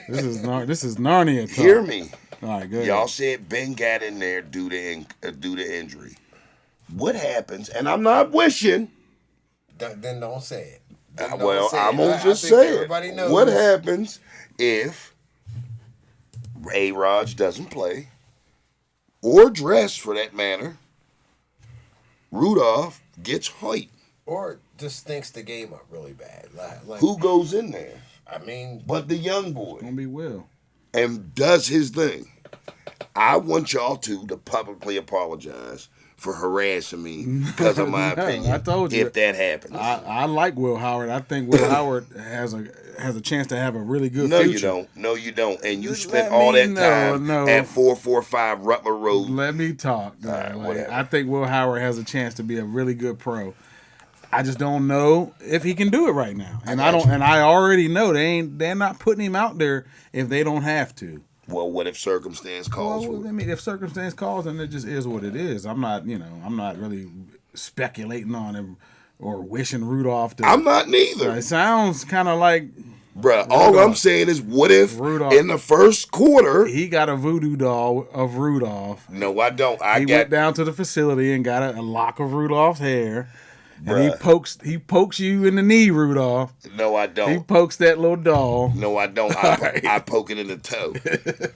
this is Narnia talk. Hear me. All right, good. Y'all said Ben got in there due to injury. What happens, and I'm not wishing. Then don't say it. I'm going to just say it. What happens if A-Rod doesn't play, or dress for that matter, Rudolph gets hurt? Or just stinks the game up really bad. Like, who goes in there? I mean... But the young boy. It's going to be Will. And does his thing. I want y'all to publicly apologize for harassing me because of my opinion. I told you if that happens. I like Will Howard. I think Will Howard has a chance to have a really good future. No, you don't. And you spent all that time at 445 Rutler Road. Let me talk. I think Will Howard has a chance to be a really good pro. I just don't know if he can do it right now. And I already know they're not putting him out there if they don't have to. Well, what if circumstance calls for it? I mean, if circumstance calls, then it just is what it is. I'm not really speculating on it or wishing Rudolph to. I'm not neither. It sounds kind of like. Bruh, all I'm saying is, what if Rudolph, in the first quarter, he got a voodoo doll of Rudolph? No, I don't. He went down to the facility and got a lock of Rudolph's hair. And he pokes you in the knee, Rudolph. No, I don't. He pokes that little doll. No, I don't. I poke it in the toe.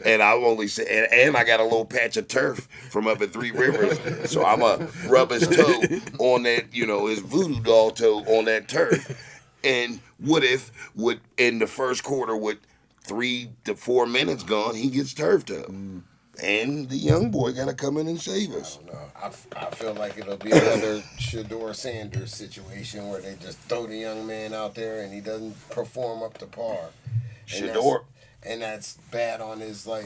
And I only say, and I got a little patch of turf from up at Three Rivers. So I'm going to rub his toe on that, his voodoo doll toe on that turf. And what if, in the first quarter, with 3 to 4 minutes gone, he gets turfed up? And the young boy got to come in and save us. I don't know. I feel like it'll be another Shedeur Sanders situation where they just throw the young man out there and he doesn't perform up to par. Shedeur. And that's bad on his, on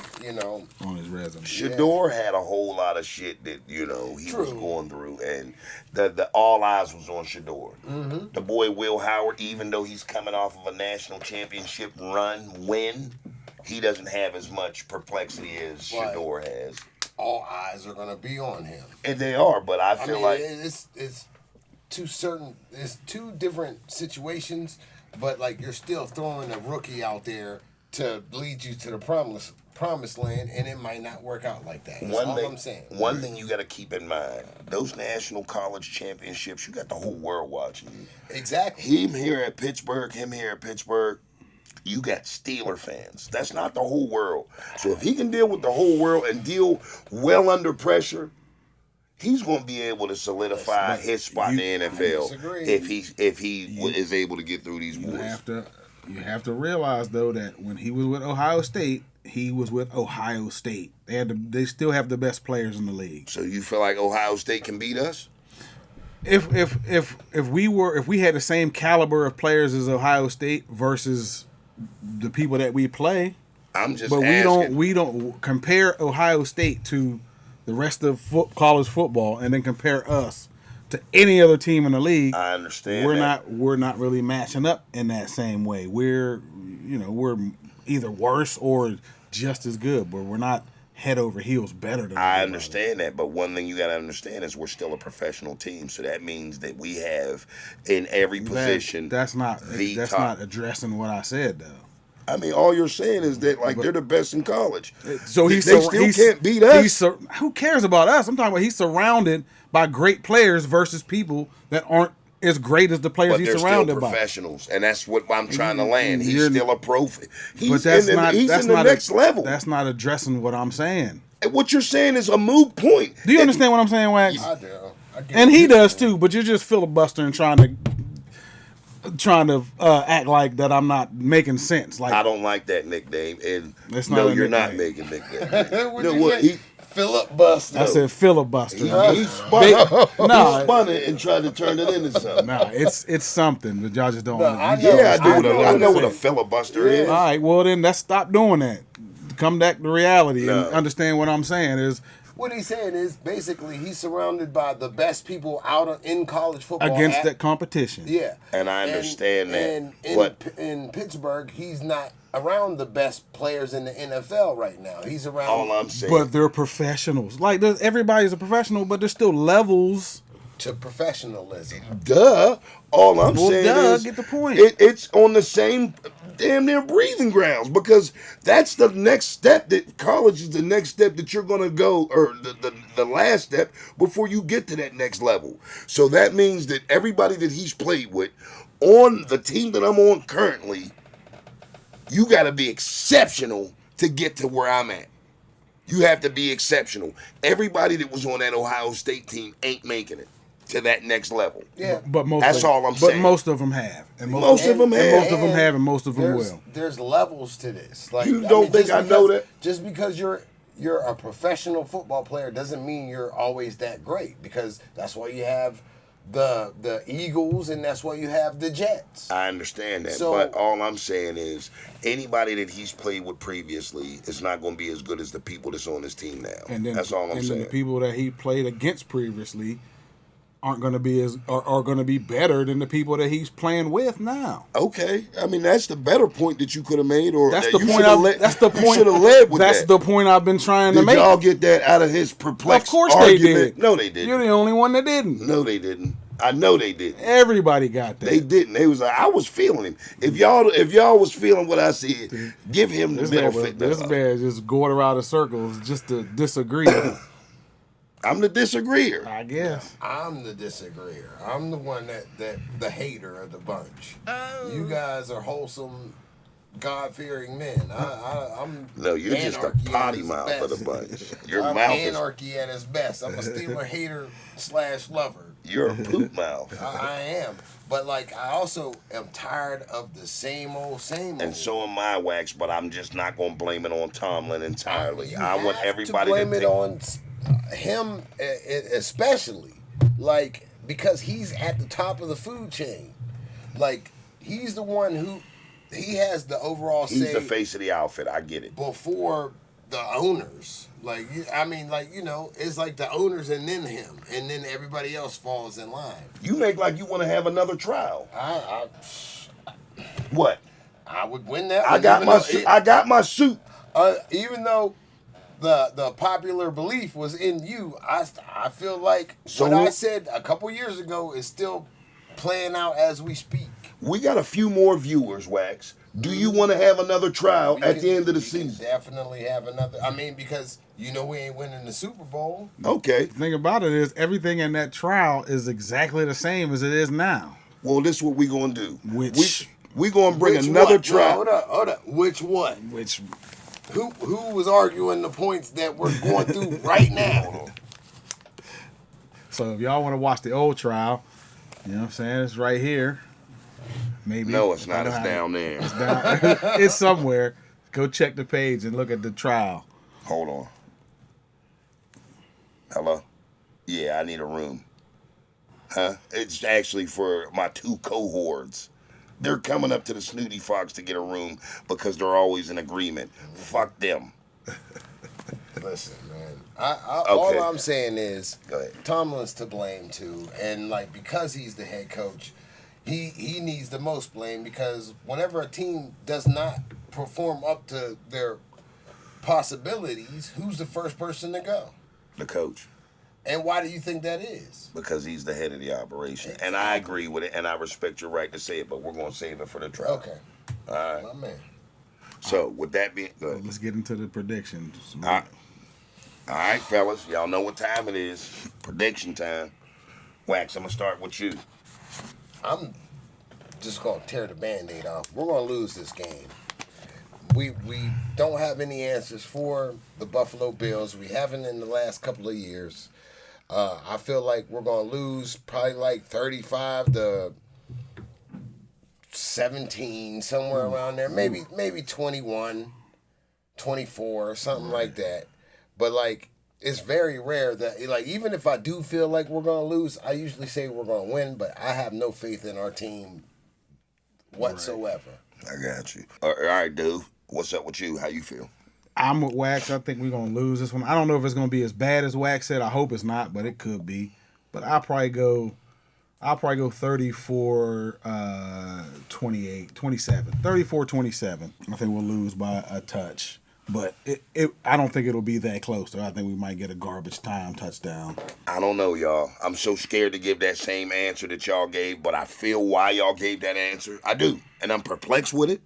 his resume. Shedeur had a whole lot of shit that, he was going through. And the all eyes was on Shedeur. Mm-hmm. The boy Will Howard, even though he's coming off of a national championship win, he doesn't have as much perplexity as Shedeur has. All eyes are going to be on him. And they are, but I feel like... It's two different situations, but, you're still throwing a rookie out there to lead you to the promised land, and it might not work out like that. That's all I'm saying. One thing you got to keep in mind, those national college championships, you got the whole world watching you. Exactly. Him here at Pittsburgh, you got Steeler fans. That's not the whole world. So if he can deal with the whole world and deal well under pressure, he's going to be able to solidify his spot in the NFL if he is able to get through these wars. You have to realize though that when he was with Ohio State, he was with Ohio State. They still have the best players in the league. So you feel like Ohio State can beat us? If we had the same caliber of players as Ohio State versus the people that we play, I'm just but asking. we don't compare Ohio State to the rest of college football, and then compare us to any other team in the league. I understand. We're not really matching up in that same way. We're either worse or just as good, but we're not head over heels better than. I understand that, but one thing you got to understand is we're still a professional team, so that means that we have in every position. That's not addressing what I said though. I mean, all you're saying is that they're the best in college. So they still can't beat us. Who cares about us? I'm talking about he's surrounded by great players versus people that aren't as great as the players he's surrounded by. But they're still professionals, and that's what I'm trying to land. He's still a pro. He's in the next level. That's not addressing what I'm saying. And what you're saying is a moot point. Do you understand what I'm saying, Wax? I do. And he does too, but you're just filibustering trying to act like that I'm not making sense. Like I don't like that nickname, and you're not making nickname. Filibuster. I said filibuster. He spun it and tried to turn it into something. Nah, it's something, but y'all just don't. I know what a filibuster is. All right, well then let's stop doing that. Come back to reality and understand what I'm saying is. What he's saying is basically he's surrounded by the best people out in college football against that competition. Yeah, and I understand that. And in Pittsburgh, he's not around the best players in the NFL right now. He's around. All I'm saying, but they're professionals. Like everybody's a professional, but there's still levels to professionalism. Duh. All I'm saying is, get the point. It's on the same damn near breathing grounds, because that's the next step. That college is the next step that you're gonna go, or the last step before you get to that next level. So that means that everybody that he's played with on the team that I'm on currently, you got to be exceptional to get to where I'm at. You have to be exceptional. Everybody that was on that Ohio State team ain't making it to that next level. Yeah, but that's all I'm saying. But most of them have, and most of them will. There's levels to this. Like, you don't think I know that? Just because you're a professional football player doesn't mean you're always that great. Because that's why you have the Eagles, and that's why you have the Jets. I understand that, but all I'm saying is anybody that he's played with previously is not going to be as good as the people that's on his team now. And then, that's all I'm saying. And the people that he played against previously aren't going to be are going to be better than the people that he's playing with now. Okay, I mean that's the better point that you could have made, or that's that the you point. That's the point. Should have led with that's that. the point I've been trying to make. Did y'all get that out of his perplexed? Of course argument? they did. No, they didn't. You're the only one that didn't. No, they didn't. I know they didn't. Everybody got that. They didn't. They was like, I was feeling him. If y'all was feeling what I said, give him the benefit. This man just going around in circles just to disagree. I'm the disagreeer. I guess. I'm the disagreeer. I'm the one that the hater of the bunch. You guys are wholesome, God-fearing men. I'm no, you're just a potty mouth of the bunch. Your I'm mouth anarchy at its best. I'm a Steeler hater / lover. You're a poop mouth. I am. But, like, I also am tired of the same old. And so am I, Wax, but I'm just not going to blame it on Tomlin entirely. I want everybody to blame it on him especially. Like, because he's at the top of the food chain. Like, he's the one who, he has the overall say. He's the face of the outfit. I get it. Before the owners. Like, I mean, like, you know, it's like the owners and then him. And then everybody else falls in line. You make like you want to have another trial. What? I would win that. I got my suit. Even though the popular belief was in you, I feel like what I said a couple years ago is still playing out as we speak. We got a few more viewers, Wax. Do you want to have another trial at the end of the season? Definitely have another. I mean, because you know we ain't winning the Super Bowl. Okay. The thing about it is everything in that trial is exactly the same as it is now. Well, this is what we're going to do. We're going to bring another trial. Hold up. Which one? Who was arguing the points that we're going through right now? So if y'all want to watch the old trial, you know what I'm saying? It's right here. Maybe. No, it's not. It's I don't down there. It's down. It's somewhere. Go check the page and look at the trial. Hold on. Hello? Yeah, I need a room. Huh? It's actually for my 2 cohorts. They're coming up to the Snooty Fox to get a room because they're always in agreement. Fuck them. Listen, man. Okay. All I'm saying is, Go ahead. Tomlin's to blame too, and like because he's the head coach, he needs the most blame because whenever a team does not perform up to their possibilities, who's the first person to go? The coach. And why do you think that is? Because he's the head of the operation. And I agree with it, and I respect your right to say it, but we're going to save it for the trial. Okay. All right. My man. So, with that being... Go ahead. Let's get into the predictions. All right, fellas. Y'all know what time it is. Prediction time. Wax, I'm going to start with you. I'm just going to tear the Band-Aid off. We're going to lose this game. We don't have any answers for the Buffalo Bills. We haven't in the last couple of years. I feel like we're going to lose probably like 35 to 17, somewhere around there. Maybe 21, 24, something like that. But, like, it's very rare that, like, even if I do feel like we're going to lose, I usually say we're going to win, but I have no faith in our team whatsoever. I got you. All right, dude. What's up with you? How you feel? I'm with Wax. I think we're going to lose this one. I don't know if it's going to be as bad as Wax said. I hope it's not, but it could be. But I'll probably go 34, 28, 27. 34, 27. I think we'll lose by a touch. But I don't think it'll be that close, though. I think we might get a garbage time touchdown. I don't know, y'all. I'm so scared to give that same answer that y'all gave, but I feel why y'all gave that answer. I do. And I'm perplexed with it.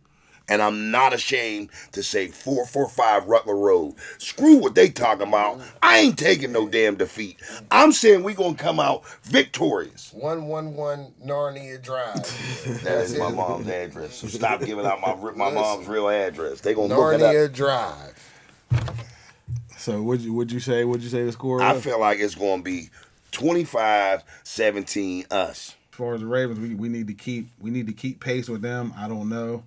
And I'm not ashamed to say 445 Rutler Road. Screw what they talking about. I ain't taking no damn defeat. I'm saying we going to come out victorious. 111 Narnia Drive. That is my mom's address. So stop giving out my mom's real address. They going to look it up. Narnia Drive. So would you say the score I is? feel like it's going to be 25-17 us. As far as the Ravens, we need to keep pace with them. I don't know.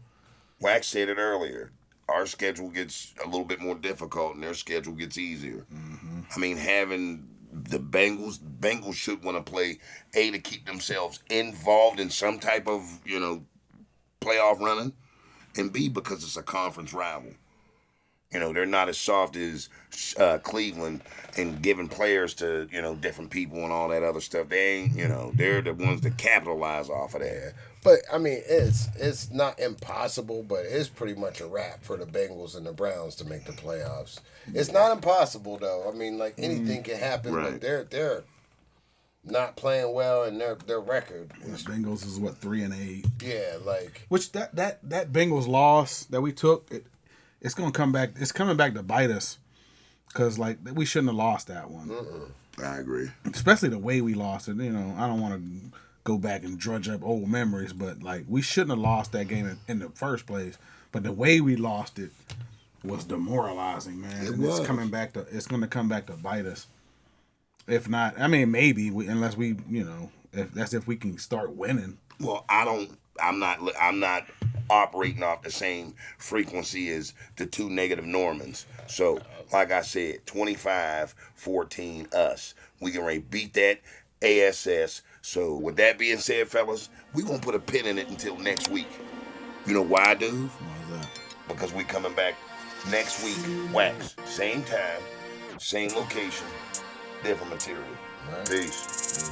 Wax said it earlier. Our schedule gets a little bit more difficult and their schedule gets easier. Mm-hmm. I mean, having the Bengals should want to play, A, to keep themselves involved in some type of, playoff running, and B, because it's a conference rival. They're not as soft as Cleveland and giving players to, different people and all that other stuff. They ain't, they're the ones that capitalize off of that. Yeah. But, I mean, it's not impossible, but it's pretty much a wrap for the Bengals and the Browns to make the playoffs. It's not impossible, though. I mean, like, anything can happen, right. But they're not playing well, and their record is... The Bengals is, 3-8? Yeah, like... Which, that Bengals loss that we took... It's gonna come back. It's coming back to bite us, because we shouldn't have lost that one. I agree. Especially the way we lost it. I don't want to go back and drudge up old memories, but we shouldn't have lost that game in the first place. But the way we lost it was demoralizing, man. It's coming back to. It's gonna come back to bite us. If not, I mean, maybe unless we, if we can start winning. Well, I'm not operating off the same frequency as the 2 negative Normans. So, like I said, 25-14 us. We can beat that ASS. So, with that being said, fellas, we're going to put a pin in it until next week. You know why, dude? Why is that? Because we coming back next week. Wax. Same time, same location, different material. Right. Peace.